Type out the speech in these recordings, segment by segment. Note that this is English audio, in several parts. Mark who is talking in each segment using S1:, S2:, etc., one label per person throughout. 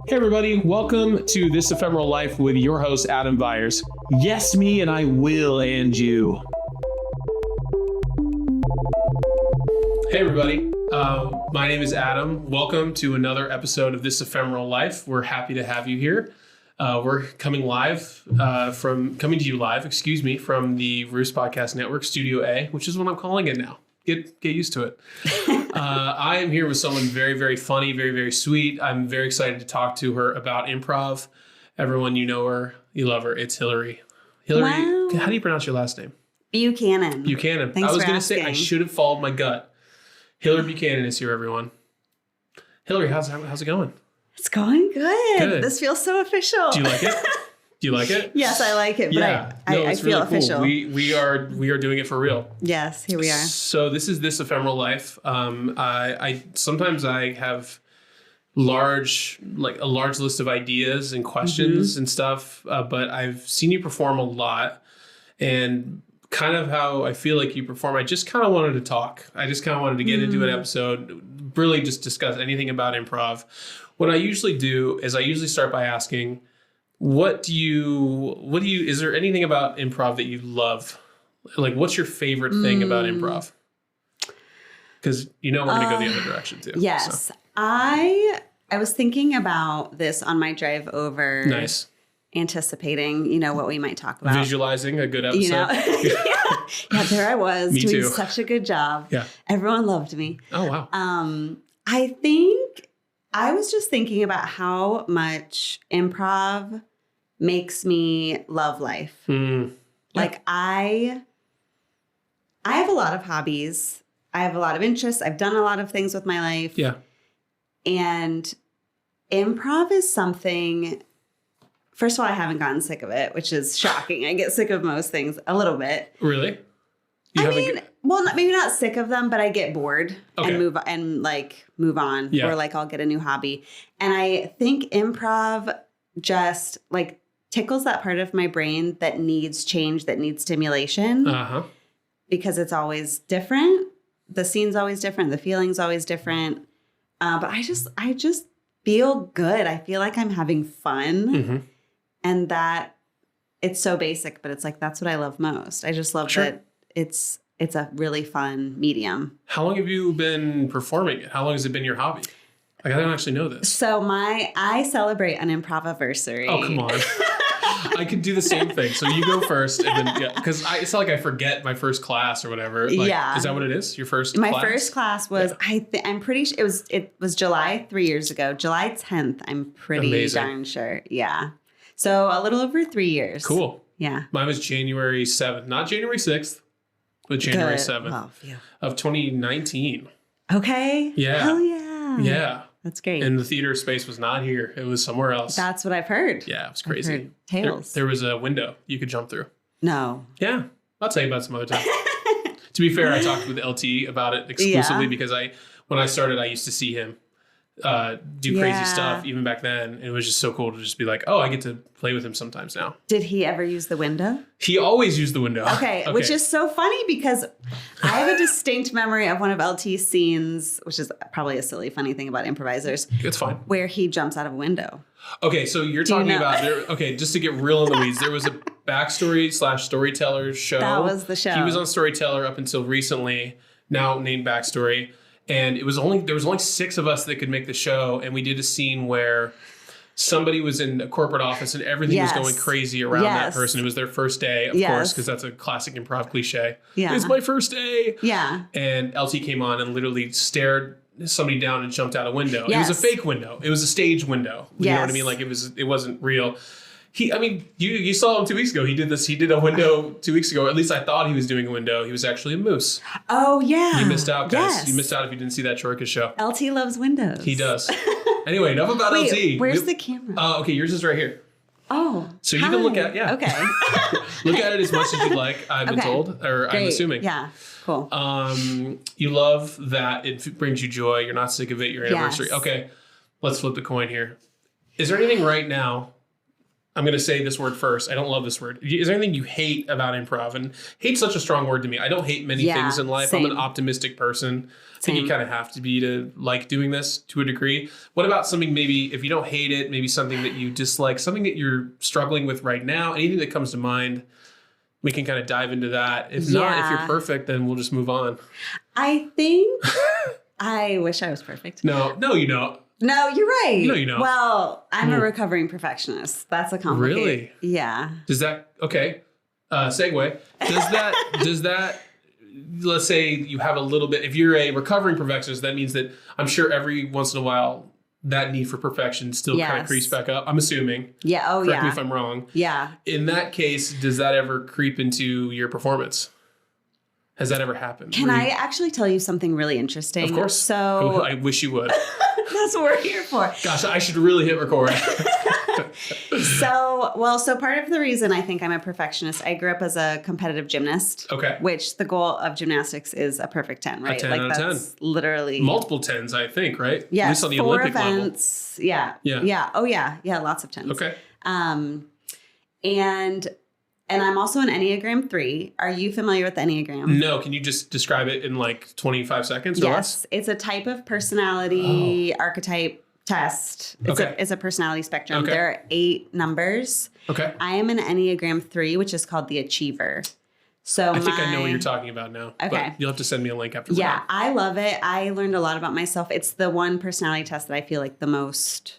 S1: Hey everybody, welcome to This Ephemeral Life with your host, Adam Byers. Yes, me, and I will and you. Hey everybody, my name is Adam. Welcome to another episode of This Ephemeral Life. We're happy to have you here. We're coming to you live, from the Roost Podcast Network, Studio A, which is what I'm calling it now. Get used to it. I am here with someone very, very funny, very, very sweet. I'm very excited to talk to her about improv. Everyone, you know her, you love her. It's Hilary. Hilary,
S2: wow.
S1: How do you pronounce your last name?
S2: Buchanan.
S1: Buchanan. I was going to say, I should have followed my gut. Hilary Buchanan is here, everyone. Hilary, how's it going?
S2: It's going good. This feels so official.
S1: Do you like it? Do you like it?
S2: Yes, I like it, but I feel really official. Cool.
S1: We are doing it for real.
S2: Yes, here we are.
S1: So this is This Ephemeral Life. I sometimes have a large list of ideas and questions and stuff, but I've seen you perform a lot, and kind of how I feel like you perform. I just kind of wanted to talk. I just kind of wanted to get into an episode, really just discuss anything about improv. What I usually do is I start by asking, is there anything about improv that you love? Like, what's your favorite thing about improv? Because we're going to go the other direction too.
S2: Yes. So. I was thinking about this on my drive over.
S1: Nice.
S2: Anticipating, what we might talk about.
S1: Visualizing a good episode.
S2: Yeah, there I was doing
S1: too.
S2: Such a good job.
S1: Yeah.
S2: Everyone loved me.
S1: Oh, wow.
S2: I think I was just thinking about how much improv makes me love life. Like I have a lot of hobbies. I have a lot of interests. I've done a lot of things with my life.
S1: Yeah. And
S2: improv is something, first of all, I haven't gotten sick of it, which is shocking. I get sick of most things a little bit.
S1: Really?
S2: Maybe not sick of them, but I get bored and move on.
S1: Yeah.
S2: Or I'll get a new hobby. And I think improv just tickles that part of my brain that needs change, that needs stimulation. Because it's always different. The scene's always different. The feeling's always different. But I just feel good. I feel like I'm having fun. And that it's so basic, but it's that's what I love most. I just love that it's a really fun medium.
S1: How long have you been performing it? How long has it been your hobby? I don't actually know this.
S2: So I celebrate an improviversary.
S1: Oh, come on. I could do the same thing. So you go first, and then because it's not like I forget my first class or whatever. Is that what it is? Your first class?
S2: My first class was I'm pretty sure it was July 3 years ago. July 10th. I'm pretty darn sure. Yeah. So a little over 3 years.
S1: Cool.
S2: Yeah.
S1: Mine was January 7th, not January 6th, but January 7th of 2019.
S2: Okay.
S1: Yeah.
S2: Hell yeah.
S1: Yeah.
S2: That's great.
S1: And the theater space was not here. It was somewhere else.
S2: That's what I've heard.
S1: Yeah, it was crazy.
S2: Tales.
S1: There was a window you could jump through.
S2: No.
S1: Yeah. I'll tell you about it some other time. To be fair, I talked with LT about it exclusively because when I started, I used to see him do crazy stuff even back then. It was just so cool to just be like, oh, I get to play with him sometimes now.
S2: Did he ever use the window?
S1: He always used the window.
S2: Okay. Which is so funny because I have a distinct memory of one of LT's scenes, which is probably a silly, funny thing about improvisers.
S1: It's fine.
S2: Where he jumps out of a window.
S1: Okay, so you're talking about just to get real in the weeds, there was a backstory/storyteller show.
S2: That was the show.
S1: He was on Storyteller up until recently, now named Backstory. And there was only 6 of us that could make the show, and we did a scene where somebody was in a corporate office and everything was going crazy around that person. It was their first day, of course, because that's a classic improv cliche. Yeah. It's my first day.
S2: Yeah.
S1: And LT came on and literally stared somebody down and jumped out a window. It was a fake window. It was a stage window. You know what I mean? It wasn't real. You saw him 2 weeks ago. He did a window 2 weeks ago. At least I thought he was doing a window. He was actually a moose.
S2: Oh, yeah.
S1: You missed out, guys.
S2: Yes.
S1: You missed out if you didn't see that Chorka show.
S2: LT loves windows.
S1: He does. Anyway, enough about LT.
S2: Where's the camera?
S1: Okay, yours is right here.
S2: Oh,
S1: so you can look at
S2: Okay.
S1: Look at it as much as you'd like. I've been told, or
S2: Great.
S1: I'm assuming.
S2: Yeah. Cool.
S1: You love that it brings you joy. You're not sick of it. Your anniversary.
S2: Yes.
S1: Okay, let's flip the coin here. Is there anything right now I'm going to say this word first. I don't love this word. Is there anything you hate about improv? And hate's such a strong word to me. I don't hate many things in life.
S2: Same.
S1: I'm an optimistic person. I think you kind of have to be to like doing this to a degree. What about something maybe, if you don't hate it, maybe something that you dislike, something that you're struggling with right now, anything that comes to mind? We can kind of dive into that. If not, if you're perfect, then we'll just move on.
S2: I think I wish I was perfect.
S1: No, you don't.
S2: No, you're right.
S1: No, you don't.
S2: Well, I'm a recovering perfectionist. That's a complicated. Really? Yeah.
S1: Does that, okay. Segue. Does that, let's say you have a little bit, if you're a recovering perfectionist, that means that I'm sure every once in a while, that need for perfection still kind of creeps back up. I'm assuming.
S2: Yeah. Oh,
S1: Correct me if I'm wrong.
S2: Yeah.
S1: In that case, does that ever creep into your performance? Has that ever happened?
S2: Can I actually tell you something really interesting?
S1: Of course.
S2: So
S1: I wish you would.
S2: That's what we're here for.
S1: Gosh, I should really hit record.
S2: So part of the reason I think I'm a perfectionist, I grew up as a competitive gymnast.
S1: Okay.
S2: Which the goal of gymnastics is a perfect 10, right?
S1: A 10 out of 10.
S2: Literally.
S1: Multiple 10s, I think, right?
S2: Yeah.
S1: At least on the
S2: 4
S1: Olympic
S2: events. Level. Yeah. Yeah. Oh, yeah. Yeah. Lots of 10s.
S1: Okay.
S2: And I'm also an Enneagram 3. Are you familiar with the Enneagram?
S1: No. Can you just describe it in like 25 seconds or less?
S2: Yes. It's a type of personality archetype test. It's a personality spectrum. There are 8 numbers.
S1: Okay.
S2: I am an Enneagram 3, which is called the Achiever. So
S1: I think I know what you're talking about now. Okay. But you'll have to send me a link after.
S2: Yeah. I love it. I learned a lot about myself. It's the one personality test that I feel like the most...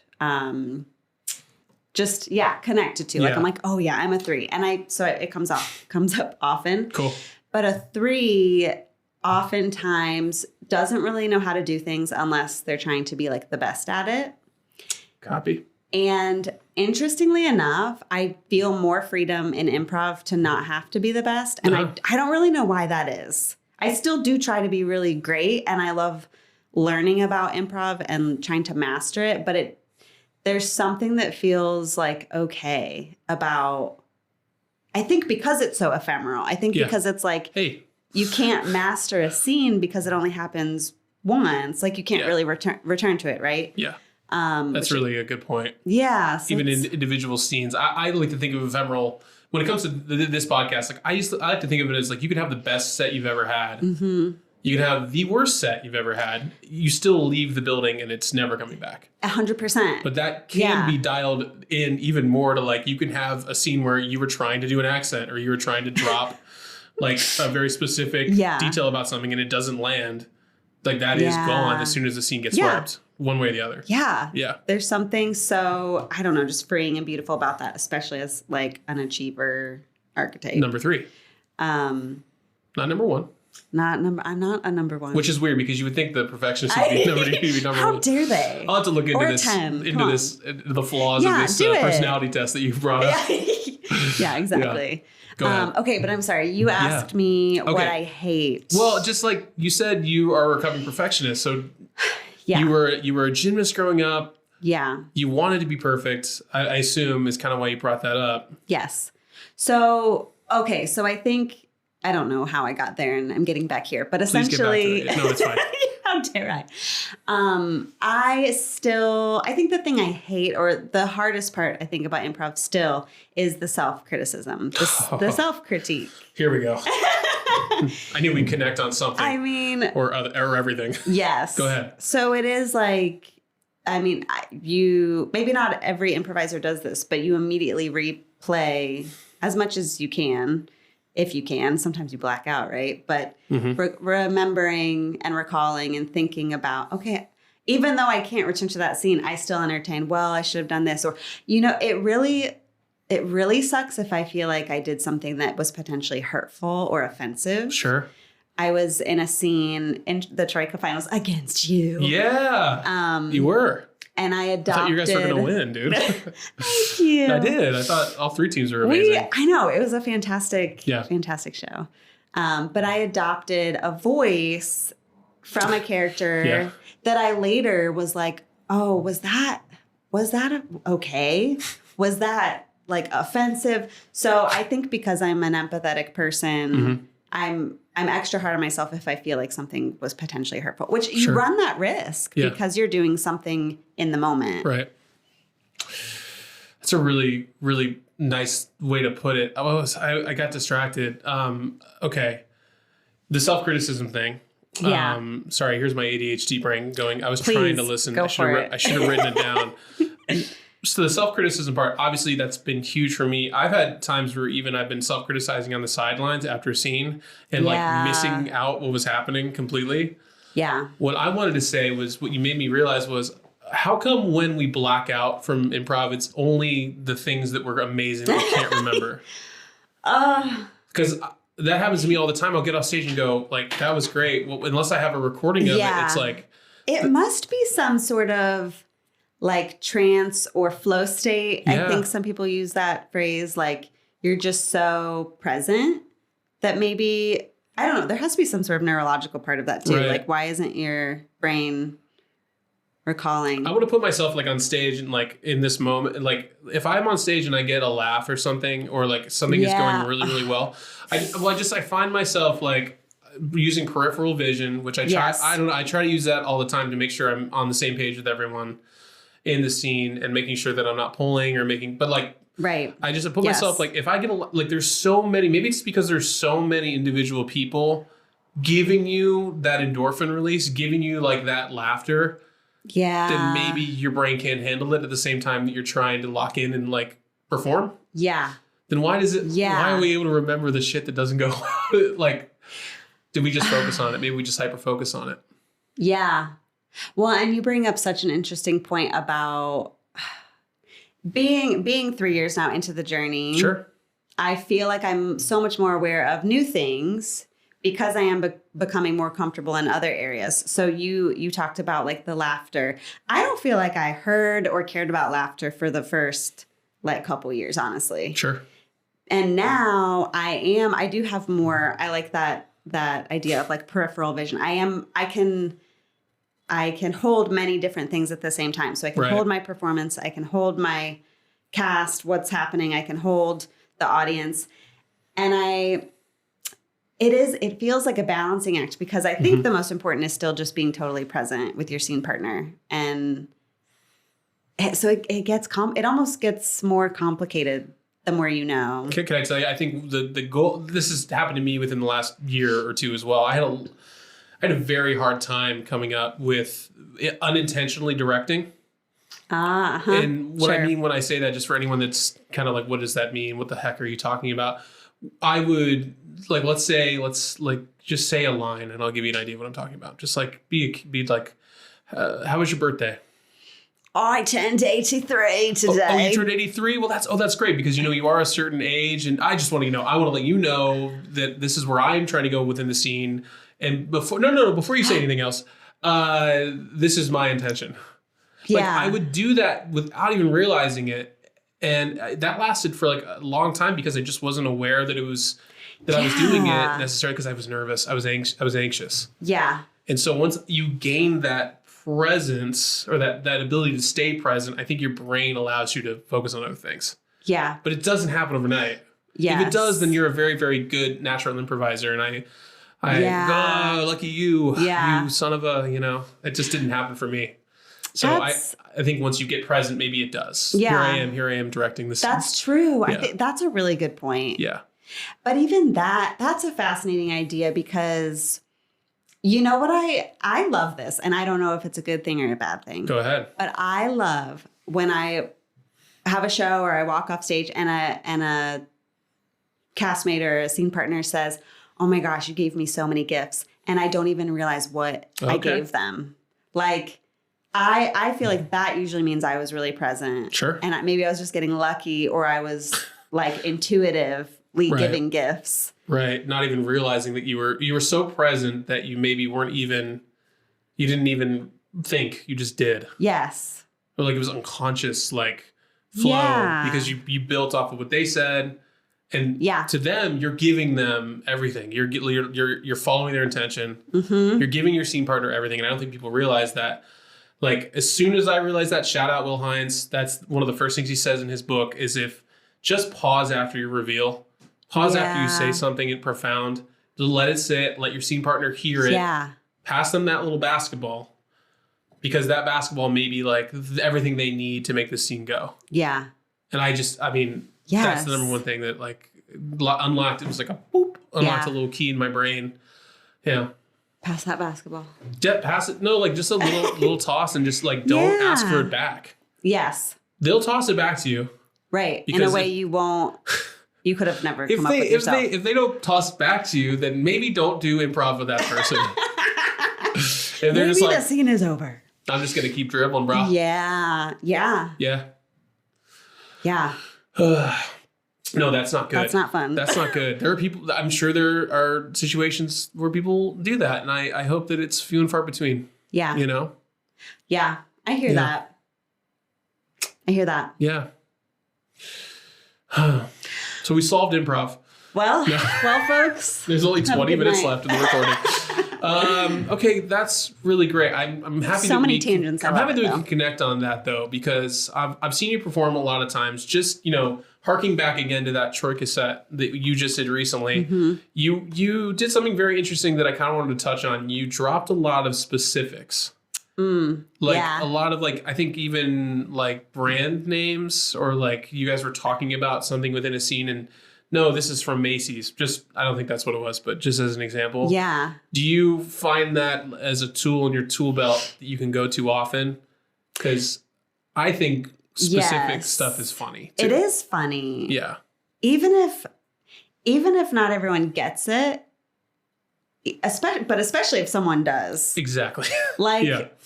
S2: connected to. Like, I'm like, oh yeah, I'm a 3. And it comes up often.
S1: Cool.
S2: But a 3 oftentimes doesn't really know how to do things unless they're trying to be like the best at it.
S1: Copy.
S2: And interestingly enough, I feel more freedom in improv to not have to be the best. And I don't really know why that is. I still do try to be really great. And I love learning about improv and trying to master it. But there's something that feels like okay about, I think because it's so ephemeral. I think because it's like, hey, you can't master a scene because it only happens once. Like you can't really return to it, right? Yeah.
S1: That's really a good point.
S2: Yeah. So
S1: even in individual scenes, I like to think of ephemeral when it comes to this podcast. Like I like to think of it as like you can have the best set you've ever had. Mm-hmm. You can have the worst set you've ever had. You still leave the building and it's never coming back.
S2: 100%.
S1: But that can be dialed in even more to like, you can have a scene where you were trying to do an accent or you were trying to drop like a very specific detail about something and it doesn't land. Like that is gone as soon as the scene gets swept one way or the other.
S2: Yeah.
S1: Yeah.
S2: There's something so, I don't know, just freeing and beautiful about that, especially as like an achiever archetype.
S1: Number 3. Not number 1.
S2: I'm not a number 1.
S1: Which is weird because you would think the perfectionist would be number 1.
S2: How dare they?
S1: I'll have to look into the flaws of this personality test that you brought up.
S2: Yeah, exactly. Go ahead. Okay, but I'm sorry. You asked me what I hate.
S1: Well, just like you said, you are a recovering perfectionist. So you were a gymnast growing up.
S2: Yeah.
S1: You wanted to be perfect, I assume is kind of why you brought that up.
S2: Yes. So I think, I don't know how I got there and I'm getting back here, but essentially,
S1: no, it's fine.
S2: How dare I? I think the thing I hate or the hardest part I think about improv still is the self-criticism, the self-critique.
S1: Here we go. I knew we'd connect on something.
S2: I mean,
S1: or everything.
S2: Yes.
S1: Go ahead.
S2: So it is like, I mean, maybe not every improviser does this, but you immediately replay as much as you can. If you can, sometimes you black out, right? But remembering and recalling and thinking about, okay, even though I can't return to that scene, I still entertain, well, I should have done this. Or, it really sucks if I feel like I did something that was potentially hurtful or offensive.
S1: Sure.
S2: I was in a scene in the Troika finals against you.
S1: Yeah. You were.
S2: And I adopted.
S1: I thought you guys were going to win, dude.
S2: Thank you.
S1: I did. I thought all 3 teams were amazing.
S2: I know. It was a fantastic show. But I adopted a voice from a character that I later was like, oh, was that okay? Was that like offensive? So I think because I'm an empathetic person, I'm extra hard on myself if I feel like something was potentially hurtful, which you run that risk because you're doing something in the moment.
S1: Right. That's a really, really nice way to put it. I got distracted. Okay. The self-criticism thing.
S2: Yeah.
S1: Sorry, here's my ADHD brain going. I was
S2: Please,
S1: trying to listen.
S2: go
S1: I should have written it down. So the self-criticism part, obviously that's been huge for me. I've had times where even I've been self-criticizing on the sidelines after a scene and like missing out what was happening completely.
S2: Yeah.
S1: What I wanted to say was, what you made me realize was, how come when we black out from improv, it's only the things that were amazing we can't remember? Because that happens to me all the time. I'll get off stage and go like, that was great. Well, unless I have a recording of it, it's like.
S2: It must be some sort of like trance or flow state.
S1: Yeah.
S2: I think some people use that phrase, like you're just so present that maybe, I don't know, there has to be some sort of neurological part of that too.
S1: Right.
S2: Like, why isn't your brain recalling?
S1: I want to put myself like on stage and like in this moment, like if I'm on stage and I get a laugh or something, or like something is going really, really well, I find myself like using peripheral vision, which I try. I try to use that all the time to make sure I'm on the same page with everyone in the scene and making sure that I'm not pulling or making, but like,
S2: right.
S1: I just put myself like, if I get like, there's so many, maybe it's because there's so many individual people giving you that endorphin release, giving you like that laughter.
S2: Yeah.
S1: Then maybe your brain can't handle it at the same time that you're trying to lock in and like perform.
S2: Yeah.
S1: Then why are we able to remember the shit that doesn't go like, did we just focus on it? Maybe we just hyper focus on it.
S2: Yeah. Well, and you bring up such an interesting point about being 3 years now into the journey.
S1: Sure.
S2: I feel like I'm so much more aware of new things because I am becoming more comfortable in other areas. So you talked about like the laughter. I don't feel like I heard or cared about laughter for the first like couple years, honestly.
S1: Sure.
S2: And now I do have more. I like that idea of like peripheral vision. I can hold many different things at the same time. So I can hold my performance. I can hold my cast, what's happening. I can hold the audience. And it feels like a balancing act, because I think the most important is still just being totally present with your scene partner. And so it almost gets more complicated the more you know.
S1: Can I tell you, I think the goal, this has happened to me within the last year or two as well. I had a very hard time coming up with unintentionally directing. And what I mean when I say that, just for anyone that's kind of like, what does that mean? What the heck are you talking about? I would like, let's just say a line and I'll give you an idea of what I'm talking about. Just like be like, how was your birthday?
S2: I turned 83 today.
S1: Oh, you turned 83? Well, that's great, because, you know, you are a certain age, and I just want to, I want to let you know that this is where I'm trying to go within the scene. And before you say anything else, this is my intention.
S2: Yeah.
S1: Like, I would do that without even realizing it. And that lasted for like a long time, because I just wasn't aware that I was doing it necessarily, because I was nervous. I was anxious.
S2: Yeah.
S1: And so once you gain that presence, or that ability to stay present, I think your brain allows you to focus on other things.
S2: Yeah.
S1: But it doesn't happen overnight.
S2: Yes.
S1: If it does, then you're a very, very good natural improviser. And I lucky you, you son of a, it just didn't happen for me. So I think once you get present, maybe it does.
S2: Yeah.
S1: Here I am directing this.
S2: That's true.
S1: Yeah.
S2: I think that's a really good point.
S1: Yeah.
S2: But even that's a fascinating idea, because you know what, I love this, and I don't know if it's a good thing or a bad thing.
S1: Go ahead.
S2: But I love when I have a show or I walk off stage and a castmate or a scene partner says, "Oh my gosh, you gave me so many gifts," and I don't even realize what I gave them. Like, I feel like that usually means I was really present.
S1: Sure.
S2: And maybe I was just getting lucky, or I was like intuitively giving gifts.
S1: Right. Not even realizing that you were so present that you maybe you didn't even think, you just did.
S2: Yes.
S1: Or like it was unconscious, like flow, because you built off of what they said. And to them, you're giving them everything. You're following their intention. Mm-hmm. You're giving your scene partner everything. And I don't think people realize that. Like, as soon as I realized that, shout out Will Hines, that's one of the first things he says in his book, is just pause after your reveal. Pause after you say something profound. Just let it sit. Let your scene partner hear it.
S2: Yeah.
S1: Pass them that little basketball, because that basketball may be like everything they need to make the scene go.
S2: Yeah.
S1: And I mean,
S2: yes.
S1: That's the number one thing that like unlocked. It was like a boop, unlocked a little key in my brain. Yeah.
S2: Pass that basketball.
S1: Pass it. No, like just a little toss and just like don't ask for it back.
S2: Yes.
S1: They'll toss it back to you.
S2: Right. In a way you won't. You could have never come up with yourself.
S1: If they don't toss back to you, then maybe don't do improv with that person. If they're
S2: maybe
S1: just like,
S2: the scene is over.
S1: I'm just going to keep dribbling, bro.
S2: Yeah. Yeah.
S1: Yeah.
S2: Yeah.
S1: No, that's not good.
S2: That's not fun.
S1: That's not good. There are people, I'm sure there are situations where people do that. And I hope that it's few and far between.
S2: Yeah.
S1: You know?
S2: Yeah. I hear that. I hear that.
S1: Yeah. So we solved improv.
S2: Well, folks.
S1: There's only 20 minutes left in the recording. Okay, that's really great. I'm happy.
S2: So many tangents.
S1: I'm happy that we can connect on that though, because I've seen you perform a lot of times. Just harking back again to that Troy cassette that you just did recently. Mm-hmm. You did something very interesting that I kind of wanted to touch on. You dropped a lot of specifics. A lot of like, I think even like brand names, or like you guys were talking about something within a scene and no, this is from Macy's. Just, I don't think that's what it was, but just as an example.
S2: Yeah.
S1: Do you find that as a tool in your tool belt that you can go to often? Because I think specific stuff is funny too.
S2: It is funny.
S1: Yeah.
S2: Even if not everyone gets it, especially if someone does.
S1: Exactly.
S2: Like,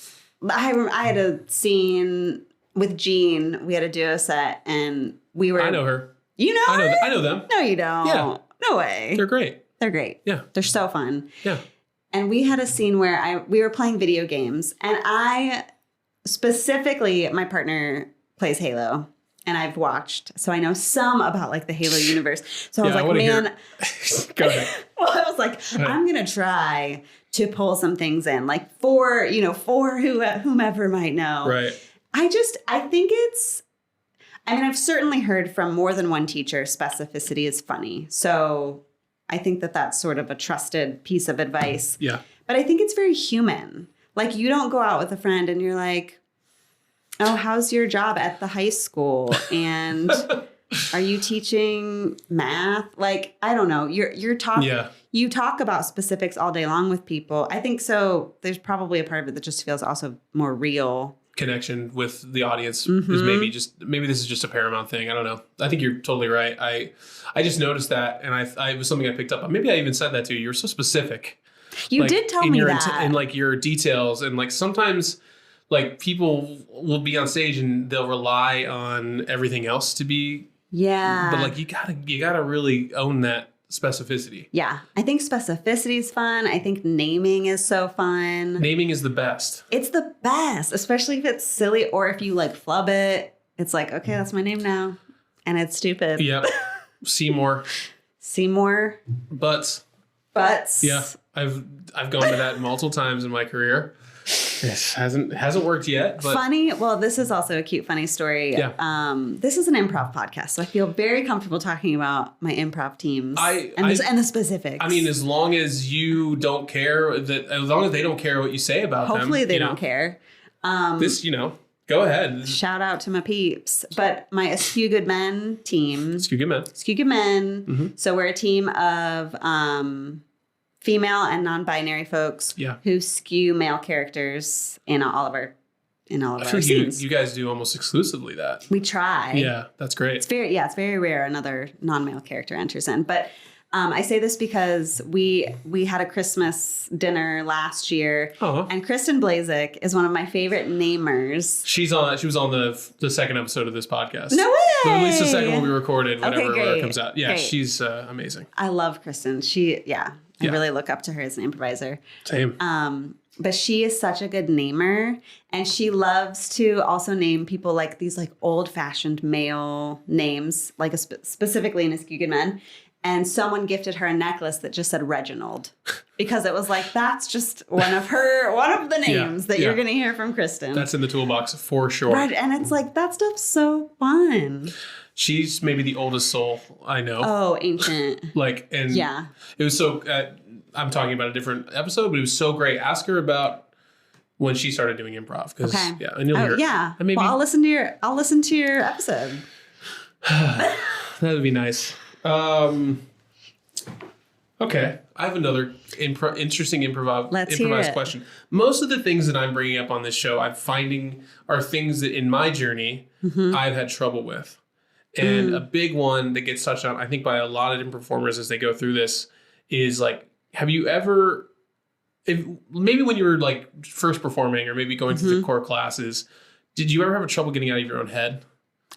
S2: I had a scene with Jean. We had to do a set, and we were.
S1: I know her.
S2: You know her?
S1: I know them.
S2: No, you don't. Yeah. No way.
S1: They're great.
S2: They're great.
S1: Yeah.
S2: They're so fun.
S1: Yeah.
S2: And we had a scene where we were playing video games, and I specifically, my partner plays Halo. And I've watched, so I know some about like the Halo universe. So I was like, man,
S1: go ahead.
S2: Well, I was like, I'm going to try to pull some things in, like for whomever might know.
S1: Right.
S2: I think I've certainly heard from more than one teacher, specificity is funny. So I think that's sort of a trusted piece of advice.
S1: Yeah.
S2: But I think it's very human. Like, you don't go out with a friend and you're like, oh, how's your job at the high school? And are you teaching math? Like, I don't know. You're talking. Yeah. You talk about specifics all day long with people. I think so. There's probably a part of it that just feels also more real.
S1: Connection with the audience is maybe this is just a Paramount thing. I don't know. I think you're totally right. I just noticed that, and I was something I picked up on. Maybe I even said that to you. You were so specific.
S2: You did tell me that.
S1: In like your details, and like sometimes. Like, people will be on stage and they'll rely on everything else to be.
S2: Yeah.
S1: But like, you gotta really own that specificity.
S2: Yeah. I think specificity is fun. I think naming is so fun.
S1: Naming is the best.
S2: It's the best, especially if it's silly or if you like flub it. It's like, okay, that's my name now. And it's stupid.
S1: Yep. Seymour.
S2: Butts.
S1: Yeah. I've gone to that multiple times in my career. It hasn't worked yet. But
S2: funny. Well, this is also a cute, funny story.
S1: Yeah.
S2: This is an improv podcast, so I feel very comfortable talking about my improv teams and the specifics.
S1: I mean, as long as you don't care as long as they don't care what you say about them.
S2: Hopefully they don't care.
S1: Go ahead.
S2: Shout out to my peeps. But my Askew Good Men team.
S1: Askew Good Men.
S2: Mm-hmm. So we're a team of female and non-binary folks who skew male characters in all of our scenes.
S1: You guys do almost exclusively that.
S2: We try.
S1: Yeah, that's great.
S2: It's very rare another non-male character enters in. But I say this because we had a Christmas dinner last year, and Kristen Blazek is one of my favorite namers.
S1: She was on the second episode of this podcast.
S2: No way!
S1: At least the second one we recorded, whenever
S2: it
S1: comes out. Yeah, great. She's amazing.
S2: I love Kristen. I really look up to her as an improviser.
S1: Same.
S2: But she is such a good namer, and she loves to also name people like these like old-fashioned male names, like specifically in Askew Good Men. And someone gifted her a necklace that just said Reginald, because it was like, that's just one of the names that you're going to hear from Kristen.
S1: That's in the toolbox for sure.
S2: Right, and it's like, that stuff's so fun.
S1: She's maybe the oldest soul I know.
S2: Oh, ancient.
S1: It was so, I'm talking about a different episode, but it was so great. Ask her about when she started doing improv.
S2: Okay.
S1: And you'll hear.
S2: Yeah. Well, I'll listen to your episode.
S1: That would be nice. Okay. I have another interesting improvised question. Most of the things that I'm bringing up on this show, I'm finding are things that in my journey, I've had trouble with. And a big one that gets touched on, I think, by a lot of different performers as they go through this is like, have you ever, maybe when you were like first performing or maybe going through the core classes, did you ever have trouble getting out of your own head?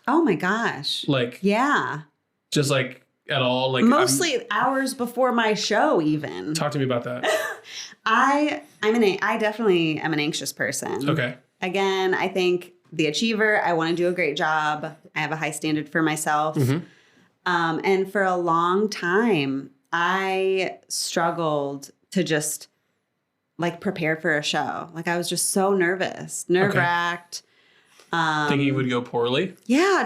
S2: Oh my gosh.
S1: Like,
S2: yeah.
S1: Just like at all? Like
S2: mostly hours before my show even.
S1: Talk to me about that.
S2: I definitely am an anxious person.
S1: Okay.
S2: Again, I think the achiever, I want to do a great job. I have a high standard for myself. And for a long time, I struggled to just like prepare for a show. Like I was just so nerve-wracked.
S1: Thinking it would go poorly?
S2: Yeah.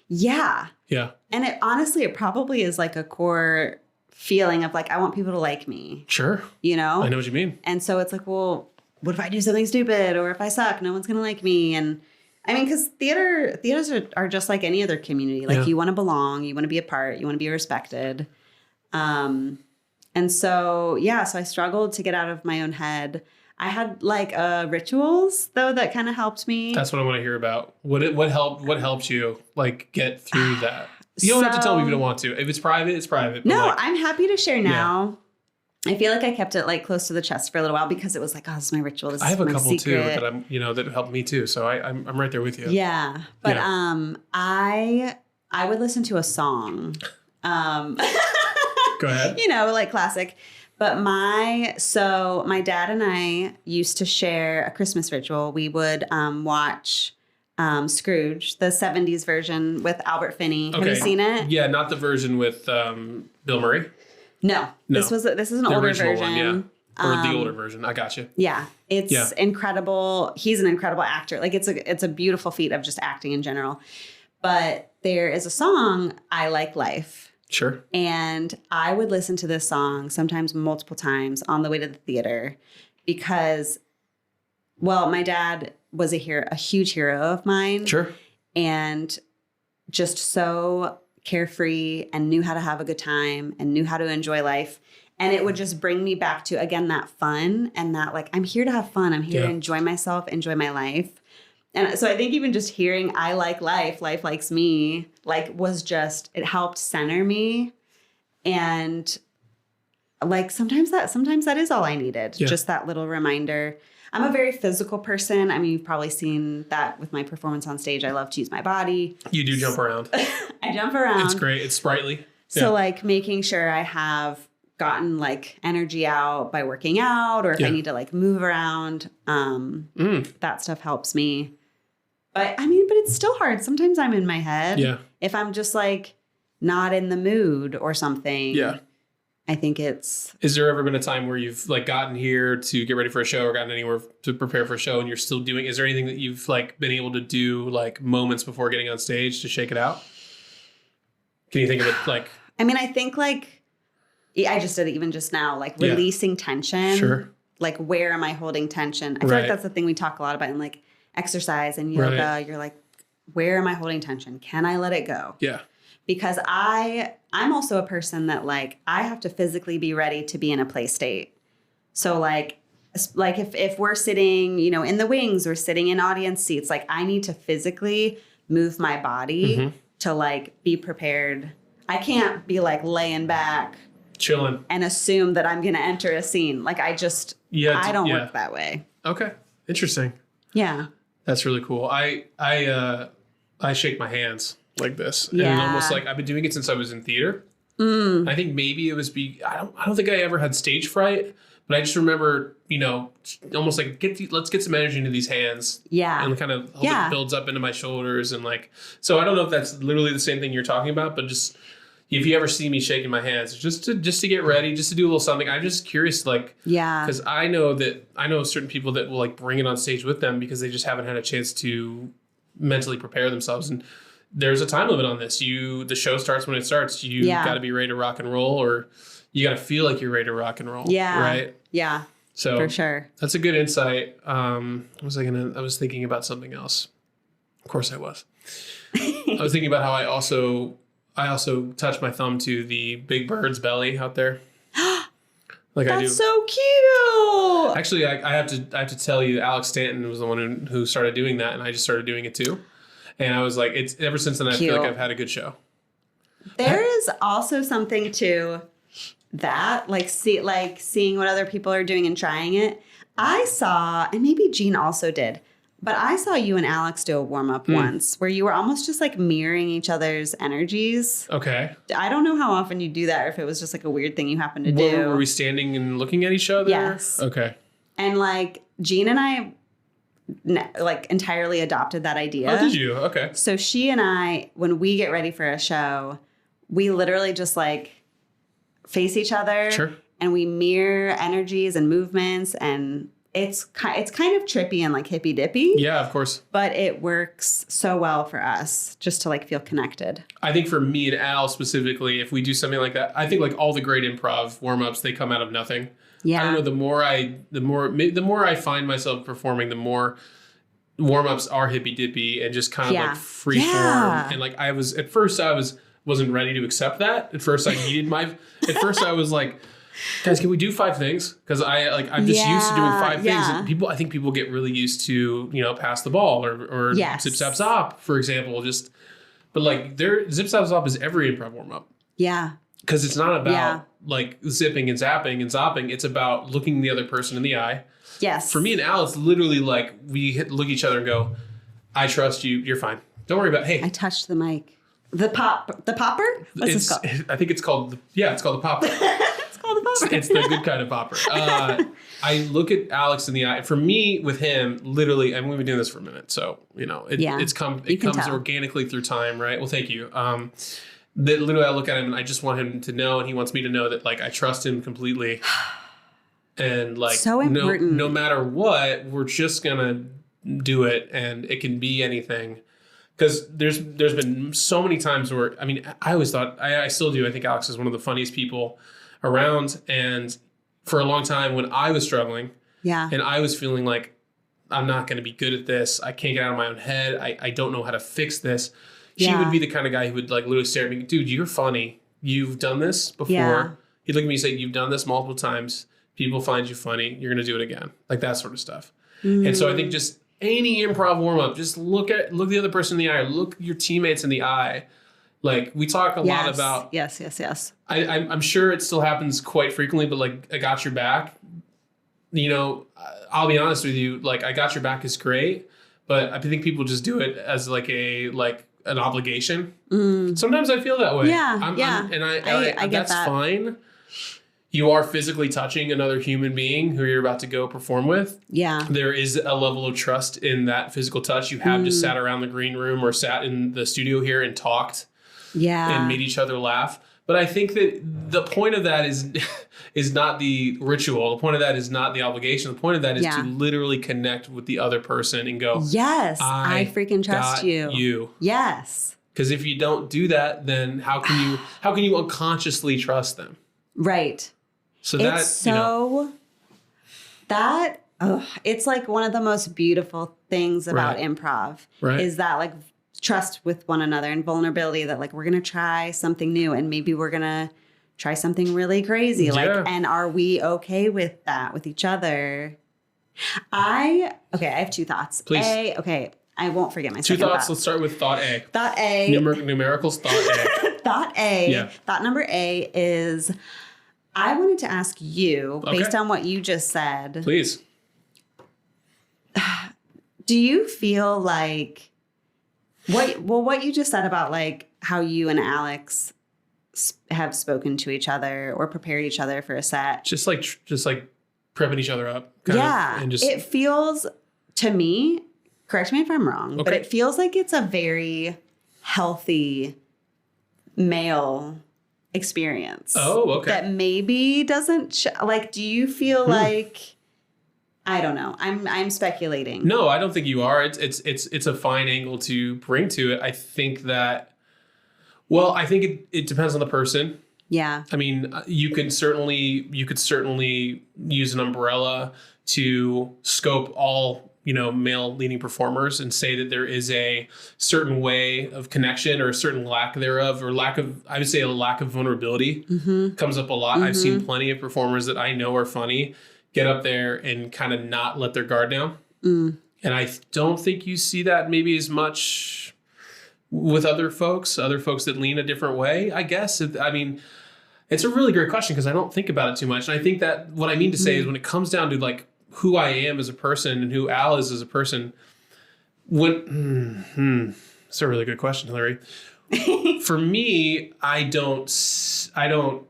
S1: Yeah.
S2: And it probably is like a core feeling of like, I want people to like me.
S1: Sure.
S2: You know?
S1: I know what you mean.
S2: And so it's like, well, what if I do something stupid or if I suck, no one's going to like me. And I mean, because theaters are just like any other community. Like you want to belong, you want to be a part, you want to be respected. And so I struggled to get out of my own head. I had like rituals though that kind of helped me.
S1: That's what I want to hear about. What helped you like get through that? You don't have to tell me if you don't want to. If it's private, it's private.
S2: No, like, I'm happy to share now. Yeah. I feel like I kept it like close to the chest for a little while because it was like, oh, this is my ritual. This
S1: I have
S2: is
S1: a
S2: my
S1: couple
S2: secret.
S1: too that that helped me too. So I'm right there with you.
S2: Yeah, but I would listen to a song. Go
S1: ahead.
S2: Like classic. But my dad and I used to share a Christmas ritual. We would watch Scrooge, the 70s version with Albert Finney. Okay. Have you seen it?
S1: Yeah, not the version with Bill Murray.
S2: No. This is an
S1: the
S2: older version.
S1: One, yeah. Or the older version. I got you.
S2: Yeah. It's incredible. He's an incredible actor. Like it's a beautiful feat of just acting in general. But there is a song, I Like Life.
S1: Sure.
S2: And I would listen to this song sometimes multiple times on the way to the theater because, well, my dad was a huge hero of mine.
S1: Sure.
S2: And just so carefree and knew how to have a good time and knew how to enjoy life. And it would just bring me back to, again, that fun and that like, I'm here to have fun. I'm here to enjoy myself, enjoy my life. And so I think even just hearing I like life, life likes me, like it helped center me. And like sometimes that is all I needed. Yeah. Just that little reminder. I'm a very physical person. I mean, you've probably seen that with my performance on stage. I love to use my body.
S1: You do jump around.
S2: I jump around.
S1: It's great. It's sprightly.
S2: So like making sure I have gotten like energy out by working out or if I need to like move around, that stuff helps me. But it's still hard. Sometimes I'm in my head.
S1: Yeah.
S2: If I'm just like not in the mood or something.
S1: Yeah.
S2: I think it's.
S1: Is there ever been a time where you've like gotten here to get ready for a show or gotten anywhere to prepare for a show and you're still doing? Is there anything that you've like been able to do like moments before getting on stage to shake it out? Can you think of it like?
S2: I think like I just did it even just now, like releasing tension.
S1: Sure.
S2: Like where am I holding tension? I feel like that's the thing we talk a lot about in like exercise and yoga. Right. You're like, where am I holding tension? Can I let it go? Yeah. Because I'm also a person that like, I have to physically be ready to be in a play state. So like if we're sitting, in the wings or sitting in audience seats, like I need to physically move my body to like be prepared. I can't be like laying back,
S1: chilling
S2: and assume that I'm going to enter a scene. Like I don't work that way.
S1: Okay. Interesting.
S2: Yeah.
S1: That's really cool. I shake my hands like this.
S2: Yeah.
S1: And almost like I've been doing it since I was in theater. I think maybe it was I don't think I ever had stage fright, but I just remember, almost like let's get some energy into these hands. Yeah. And kind of hope it builds up into my shoulders and like, so I don't know if that's literally the same thing you're talking about, but just if you ever see me shaking my hands, just to get ready, just to do a little something. I'm just curious, like, because I know certain people that will like bring it on stage with them because they just haven't had a chance to mentally prepare themselves. And there's a time limit on this. The show starts when it starts. You got to be ready to rock and roll, or you got to feel like you're ready to rock and roll. Yeah. Right. Yeah. So for sure, that's a good insight. I was thinking about something else. Of course I was. I was thinking about how I also touch my thumb to the big bird's belly out there. Like I do.
S2: That's so cute.
S1: Actually, I have to tell you, Alex Stanton was the one who started doing that, and I just started doing it too. And I was like, it's ever since then I feel like I've had a good show.
S2: There is also something to that, seeing what other people are doing and trying it. I saw, and maybe Jean also did, but I saw you and Alex do a warm-up once where you were almost just like mirroring each other's energies.
S1: Okay.
S2: I don't know how often you do that or if it was just like a weird thing you happen to do.
S1: Were we standing and looking at each other?
S2: Yes.
S1: Okay.
S2: And like Jean and I like entirely adopted that idea.
S1: Oh, did you? Okay.
S2: So she and I, when we get ready for a show, we literally just like face each other.
S1: Sure.
S2: And we mirror energies and movements, and it's kind of trippy and like hippy dippy.
S1: Yeah, of course.
S2: But it works so well for us just to like feel connected.
S1: I think for me and Al specifically, if we do something like that, I think like all the great improv warm-ups, they come out of nothing.
S2: Yeah.
S1: I don't know. The more I find myself performing, the more warm-ups are hippy dippy and just kind of like free form. And like I wasn't ready to accept that. At first I was like, guys, can we do 5 things? Because I'm just used to doing 5 things. And I think people get really used to, pass the ball or zip zap zop, for example. But like zip zap zop is every improv warm up.
S2: Yeah.
S1: Because it's not about like zipping and zapping and zopping. It's about looking the other person in the eye.
S2: Yes.
S1: For me and Al, it's literally like we look at each other and go, I trust you. You're fine. Don't worry about, hey.
S2: I touched the mic. The popper? What's this called?
S1: I think it's called it's called the popper. It's the good kind of popper. I look at Alex in the eye. For me, with him, literally, and we've been doing this for a minute, so it comes organically through time, right? Well, thank you. That literally, I look at him and I just want him to know, and he wants me to know that like I trust him completely, and like
S2: so important.
S1: No matter what, we're just gonna do it, and it can be anything. Because there's been so many times where, I mean, I always thought, I still do, I think Alex is one of the funniest people around. And for a long time when I was struggling and I was feeling like I'm not going to be good at this, I can't get out of my own head, I don't know how to fix this. She would be the kind of guy who would like literally stare at me, dude, you're funny. You've done this before. Yeah. He'd look at me and say, you've done this multiple times. People find you funny. You're going to do it again. Like that sort of stuff. And so I think just any improv warm-up, just look the other person in the eye, look your teammates in the eye. Like we talk a lot about.
S2: Yes.
S1: I'm sure it still happens quite frequently, but like I got your back. I'll be honest with you. Like I got your back is great, but I think people just do it as like an obligation. Sometimes I feel that way.
S2: Yeah, I get
S1: that's
S2: that.
S1: Fine. You are physically touching another human being who you're about to go perform with. Yeah. There is a level of trust in that physical touch. You have just sat around the green room or sat in the studio here and talked. Yeah. And made each other laugh. But I think that the point of that is not the ritual. The point of that is not the obligation. The point of that is to literally connect with the other person and go, yes, I freaking trust you. Yes. Because if you don't do that, then how can you unconsciously trust them? Right. So it's like one of the most beautiful things about improv is that like trust with one another and vulnerability, that like we're going to try something new and maybe we're going to try something really crazy. And are we okay with that with each other? I have 2 thoughts. Please.
S2: I won't forget my
S1: 2
S2: second
S1: thoughts.
S2: thought.
S1: Let's start with thought A.
S2: Thought A.
S1: Numericals, thought A.
S2: Thought A. Yeah. Thought number A is I wanted to ask you, based on what you just said.
S1: Please.
S2: Do you feel like what you just said about like how you and Alex have spoken to each other or prepared each other for a set?
S1: Just like prepping each other up.
S2: And it feels to me, correct me if I'm wrong, but it feels like it's a very healthy male experience.
S1: Oh, okay.
S2: That maybe doesn't do you feel like, I don't know. I'm speculating.
S1: No, I don't think you are. It's a fine angle to bring to it. I think that, it depends on the person. Yeah. I mean, you could certainly use an umbrella to scope all male leading performers and say that there is a certain way of connection or a certain lack thereof, or I would say a lack of vulnerability comes up a lot. I've seen plenty of performers that I know are funny get up there and kind of not let their guard down. And I don't think you see that maybe as much with other folks that lean a different way, I guess. It's a really great question because I don't think about it too much. And I think that what I mean to say is when it comes down to like who I am as a person and who Al is as a person, it's a really good question, Hilary. For me, I don't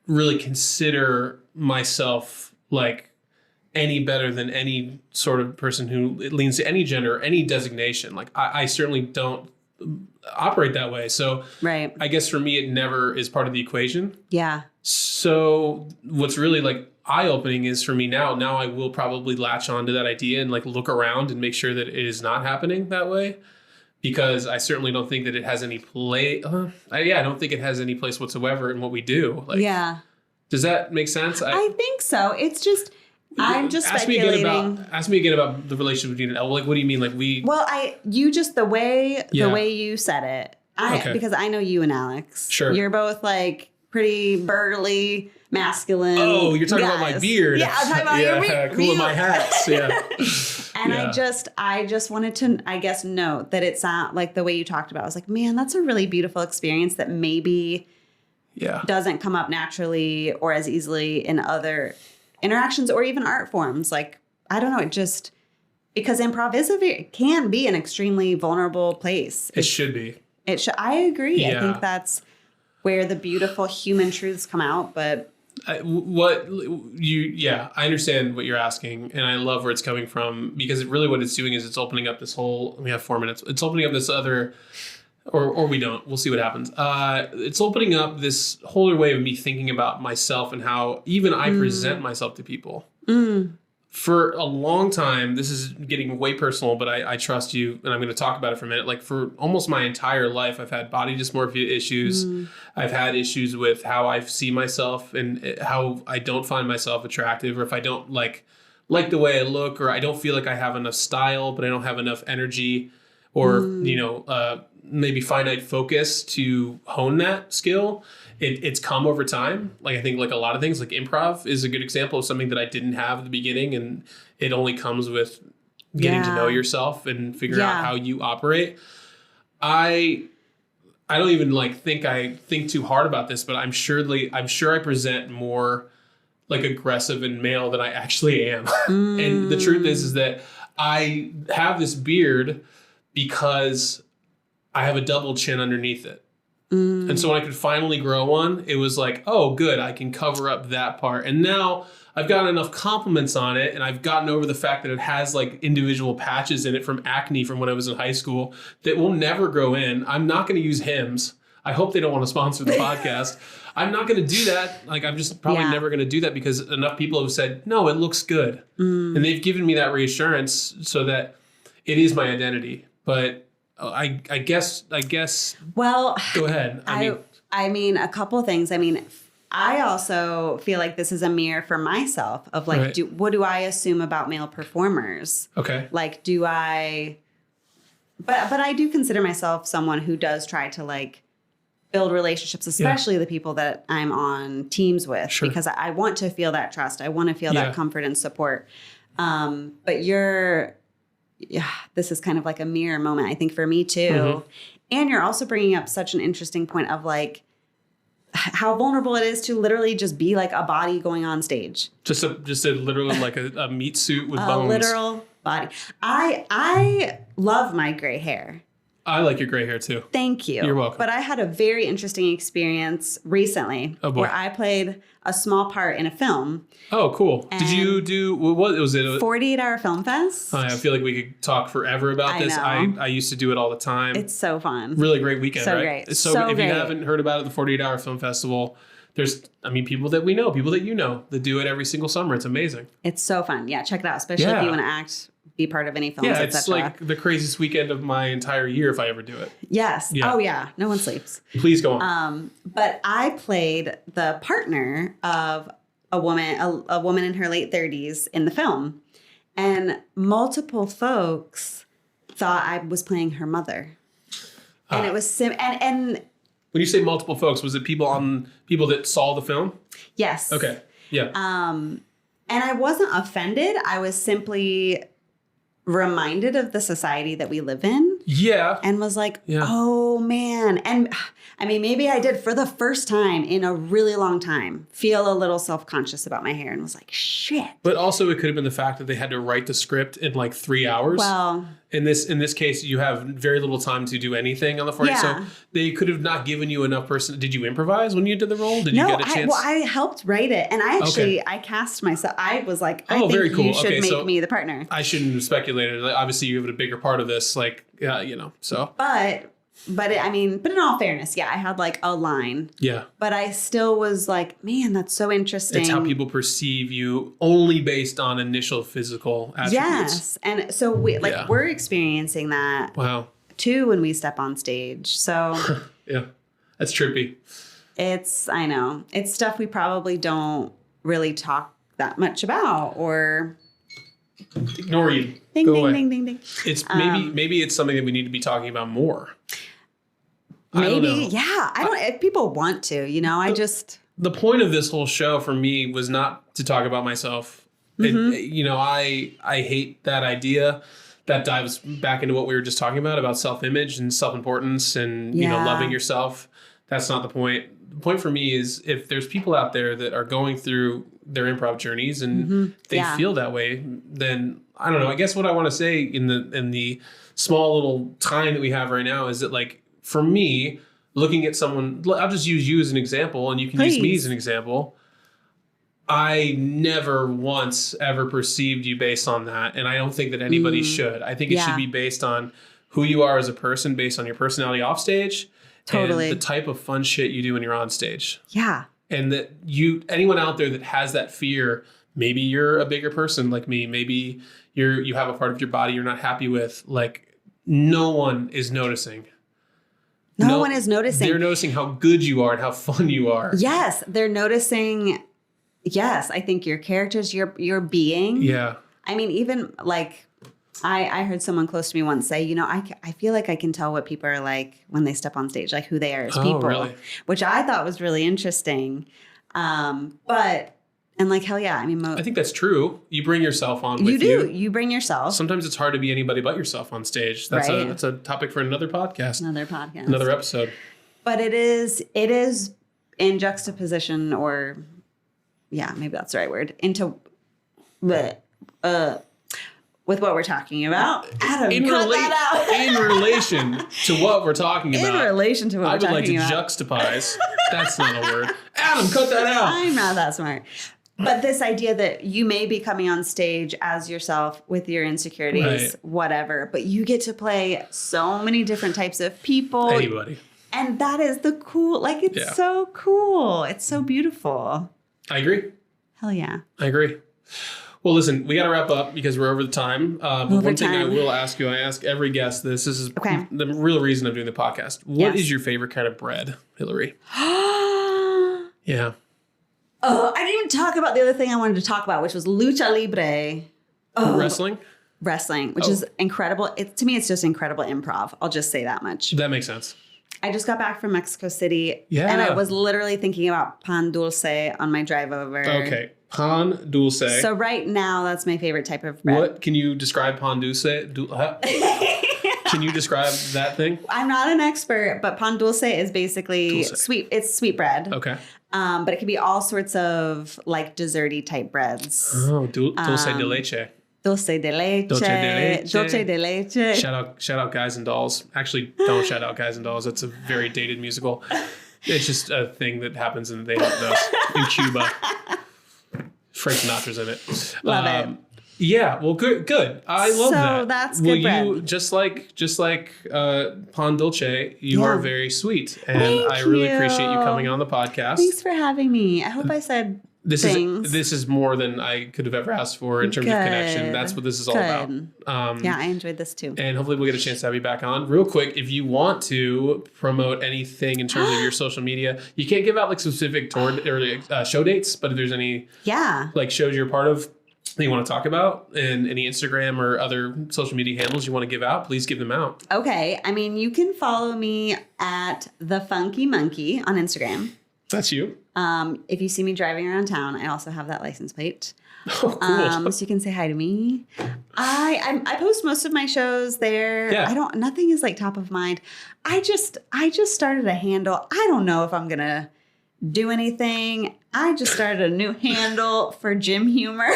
S1: really consider myself like any better than any sort of person who leans to any gender, any designation. Like I certainly don't operate that way. So
S2: right.
S1: I guess for me, it never is part of the equation.
S2: Yeah.
S1: So what's really like eye-opening is for me now I will probably latch on to that idea and like look around and make sure that it is not happening that way, because I certainly don't think that it has any play. I don't think it has any place whatsoever in what we do. Like, yeah. Does that make sense?
S2: I think so. It's just, I'm just speculating.
S1: Ask me again about the relationship between L. Like, what do you mean? Like
S2: the way you said it, because I know you and Alex.
S1: Sure.
S2: You're both like pretty burly, masculine.
S1: Oh, you're talking about my beard.
S2: Yeah, I'm talking about your beard.
S1: Cool with my hats. Yeah.
S2: And I just wanted to, I guess, note that it's not like the way you talked about. I was like, man, that's a really beautiful experience that maybe doesn't come up naturally or as easily in other interactions or even art forms. Like, I don't know, it just, because improv can be an extremely vulnerable place.
S1: It should be.
S2: I agree. Yeah. I think that's where the beautiful human truths come out, but
S1: I understand what you're asking, and I love where it's coming from, because really what it's doing is it's opening up this whole, we have 4 minutes, it's opening up this other, or we don't, we'll see what happens. It's opening up this whole way of me thinking about myself and how even I present myself to people. For a long time, this is getting way personal, but I trust you, and I'm going to talk about it for a minute. Like, for almost my entire life, I've had body dysmorphia issues. I've had issues with how I see myself and how I don't find myself attractive, or if I don't like the way I look, or I don't feel like I have enough style, but I don't have enough energy, or maybe finite focus to hone that skill. It's come over time. Like, I think like a lot of things, like improv is a good example of something that I didn't have at the beginning, and it only comes with getting to know yourself and figure out how you operate. I don't even think too hard about this, but I'm sure I present more like aggressive and male than I actually am. And the truth is that I have this beard because I have a double chin underneath it. And so when I could finally grow one, it was like, oh, good, I can cover up that part. And now I've gotten enough compliments on it, and I've gotten over the fact that it has like individual patches in it from acne from when I was in high school that will never grow in. I'm not going to use Hims. I hope they don't want to sponsor the podcast. I'm not going to do that. Like, I'm just probably never going to do that, because enough people have said, no, it looks good. And they've given me that reassurance so that it is my identity. But I guess. Well, go ahead.
S2: I mean, a couple of things. I mean, I also feel like this is a mirror for myself of like, what do I assume about male performers?
S1: Okay.
S2: Like, do I? But I do consider myself someone who does try to like build relationships, especially the people that I'm on teams with, because I want to feel that trust. I want to feel that comfort and support. But this is kind of like a mirror moment, I think, for me too. And you're also bringing up such an interesting point of like how vulnerable it is to literally just be like a body going on stage. Just
S1: a literally like a meat suit with bones.
S2: A literal body. I love my gray hair.
S1: I like your gray hair too.
S2: Thank you.
S1: You're welcome.
S2: But I had a very interesting experience recently where I played a small part in a film.
S1: Oh, cool. Did you do, what was it?
S2: 48-hour film fest.
S1: I feel like we could talk forever about this. I used to do it all the time.
S2: It's so fun.
S1: Really great weekend,
S2: so
S1: right?
S2: Great.
S1: So if you haven't heard about it, the 48-hour film festival, there's, people that we know, people that you know, that do it every single summer. It's amazing.
S2: It's so fun. Yeah, check it out, especially if you want to act, be part of any films,
S1: etc. It's like the craziest weekend of my entire year if I ever do it.
S2: Yes. Yeah. Oh, yeah. No one sleeps.
S1: Please go on.
S2: But I played the partner of a woman in her late 30s in the film. And multiple folks thought I was playing her mother. And it was and
S1: when you say multiple folks, was it people that saw the film?
S2: Yes.
S1: Okay. Yeah.
S2: And I wasn't offended. I was simply reminded of the society that we live in.
S1: Yeah.
S2: And was like, oh man. And I mean, maybe I did for the first time in a really long time feel a little self-conscious about my hair and was like, shit.
S1: But also it could have been the fact that they had to write the script in like 3 hours.
S2: Well,
S1: in this case, you have very little time to do anything on the front.
S2: Yeah.
S1: So they could have not given you enough person. Did you improvise when you did the role? Did you get a chance?
S2: I helped write it. And I cast myself. I was like, I think
S1: very cool.
S2: you should make me the partner.
S1: I shouldn't have speculated. Like, obviously, you have a bigger part of this. Like, so.
S2: But in all fairness, I had like a line.
S1: Yeah.
S2: But I still was like, man, that's so interesting.
S1: It's how people perceive you only based on initial physical attributes.
S2: Yes. And so we're experiencing that too when we step on stage. So
S1: yeah, that's trippy.
S2: I know. It's stuff we probably don't really talk that much about or
S1: ignore you.
S2: Ding,
S1: Go
S2: ding,
S1: away.
S2: ding, ding, ding.
S1: It's maybe it's something that we need to be talking about more.
S2: Maybe, I don't. If people want to,
S1: the point of this whole show for me was not to talk about myself. Mm-hmm. I hate that idea. That dives back into what we were just talking about self-image and self-importance and loving yourself. That's not the point. The point for me is if there's people out there that are going through their improv journeys and they feel that way, then I don't know. I guess what I want to say in the small little time that we have right now is that like. For me, looking at someone, I'll just use you as an example, and you can use me as an example. I never once ever perceived you based on that, and I don't think that anybody should. I think it should be based on who you are as a person, based on your personality off stage,
S2: totally,
S1: and the type of fun shit you do when you're on stage.
S2: Yeah,
S1: and that anyone out there that has that fear, maybe you're a bigger person like me, maybe you have a part of your body you're not happy with. Like no one is noticing.
S2: No one is noticing.
S1: They're noticing how good you are and how fun you are.
S2: Yes, they're noticing. Yes, I think your characters, your being.
S1: Yeah.
S2: I mean, even like I heard someone close to me once say, I feel like I can tell what people are like when they step on stage, like who they are as people,
S1: really?
S2: Which I thought was really interesting. And like, hell yeah. I mean,
S1: I think that's true. You bring yourself on with
S2: you.
S1: You
S2: do. You bring yourself.
S1: Sometimes it's hard to be anybody but yourself on stage. That's a topic for another podcast. Another episode.
S2: But it is in juxtaposition or, maybe that's the right word, into with what we're talking about. Adam,
S1: in relation to what we're talking about.
S2: In relation to what we're talking about.
S1: I would like to juxtapose. That's not a word. Adam, cut that out.
S2: I'm not that smart. But this idea that you may be coming on stage as yourself with your insecurities, whatever, but you get to play so many different types of people.
S1: Anybody.
S2: And that is the cool, like it's so cool. It's so beautiful.
S1: I agree.
S2: Hell yeah.
S1: I agree. Well, listen, we got to wrap up because we're over the time. But one thing I will ask you, I ask every guest this is the real reason I'm doing the podcast. What is your favorite kind of bread, Hilary? Yeah.
S2: Oh, I didn't even talk about the other thing I wanted to talk about, which was lucha libre. Oh. Wrestling, which is incredible. To me, it's just incredible improv. I'll just say that much.
S1: That makes sense.
S2: I just got back from Mexico City.
S1: Yeah.
S2: And I was literally thinking about pan dulce on my drive over.
S1: Okay. Pan dulce.
S2: So right now, that's my favorite type of bread.
S1: What? Can you describe pan dulce? Can you describe that thing?
S2: I'm not an expert, but pan dulce is basically sweet. It's sweet bread.
S1: Okay.
S2: But it can be all sorts of like desserty type breads.
S1: Oh, dulce de leche.
S2: Dulce de leche.
S1: Dulce de leche.
S2: Dulce de leche.
S1: Shout out Guys and Dolls. Actually, don't shout out Guys and Dolls. It's a very dated musical. It's just a thing that happens in Cuba. Frank Sinatra's in it.
S2: Love it.
S1: Yeah, well, good. I love that.
S2: So that's good bread.
S1: You just like pan dulce, you are very sweet, and
S2: Thank
S1: I really
S2: you.
S1: appreciate you coming on the podcast.
S2: Thanks for having me. I hope I said
S1: this
S2: things.
S1: This is more than I could have ever asked for in terms of connection. That's what this is all about.
S2: Yeah, I enjoyed this too.
S1: And hopefully we'll get a chance to have you back on. Real quick, if you want to promote anything in terms of your social media, you can't give out like specific tour or show dates, but if there's any like shows you're a part of, that you want to talk about, and any Instagram or other social media handles you want to give out, please give them out.
S2: Okay. I mean, you can follow me at The Funky Monkey on Instagram.
S1: That's you.
S2: If you see me driving around town, I also have that license plate.
S1: Oh, cool.
S2: So you can say hi to me. I post most of my shows there.
S1: Yeah.
S2: Nothing is like top of mind. I just started a handle. I don't know if I'm going to do anything. I just started a new handle for Gym Humor.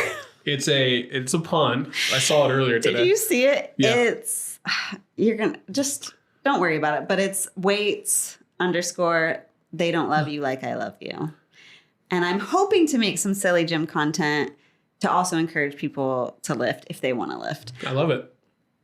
S1: It's a pun. I saw it earlier today.
S2: Did you see it?
S1: Yeah.
S2: You're going to just don't worry about it, but it's weights _ they don't love you like I love you. And I'm hoping to make some silly gym content to also encourage people to lift if they want to lift.
S1: I love it.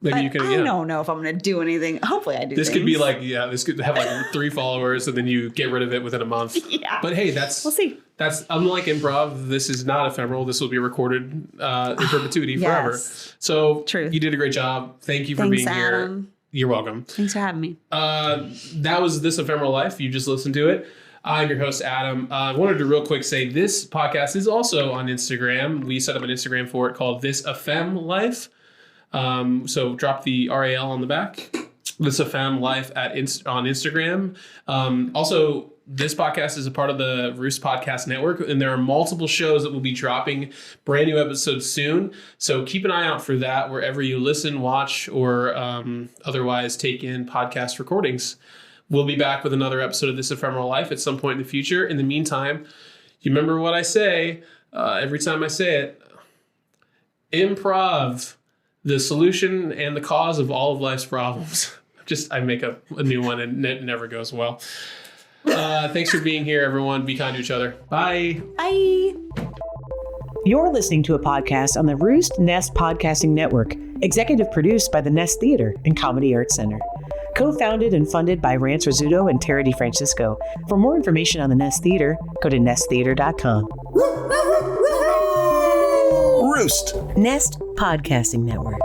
S1: Maybe
S2: but
S1: you can.
S2: I don't know if I'm going to do anything. Hopefully I do.
S1: This could be like, this could have like 3 followers and then you get rid of it within a month.
S2: Yeah.
S1: But hey,
S2: we'll see.
S1: That's unlike improv. This is not ephemeral. This will be recorded in perpetuity forever. So
S2: Truth.
S1: You did a great job. Thank you for
S2: Thanks,
S1: being
S2: Adam.
S1: here. You're welcome.
S2: Thanks for having me.
S1: That was This Ephemeral Life. You just listened to it. I'm your host, Adam. I wanted to real quick say this podcast is also on Instagram. We set up an Instagram for it called This Ephem Life. So drop the RAL on the back. This Ephem Life on Instagram. Also, this podcast is a part of the Roost Podcast Network, and there are multiple shows that will be dropping brand new episodes soon. So keep an eye out for that wherever you listen, watch, or otherwise take in podcast recordings. We'll be back with another episode of This Ephemeral Life at some point in the future. In the meantime, you remember what I say every time I say it. Improv, the solution and the cause of all of life's problems. I make up a new one and it never goes well. Thanks for being here, everyone. Be kind to each other. Bye.
S2: Bye.
S3: You're listening to a podcast on the Roost Nest Podcasting Network, executive produced by the Nest Theater and Comedy Arts Center. Co-founded and funded by Rance Rizzuto and Tara DiFrancisco. For more information on the Nest Theater, go to nesttheater.com.
S4: Roost.
S3: Nest Podcasting Network.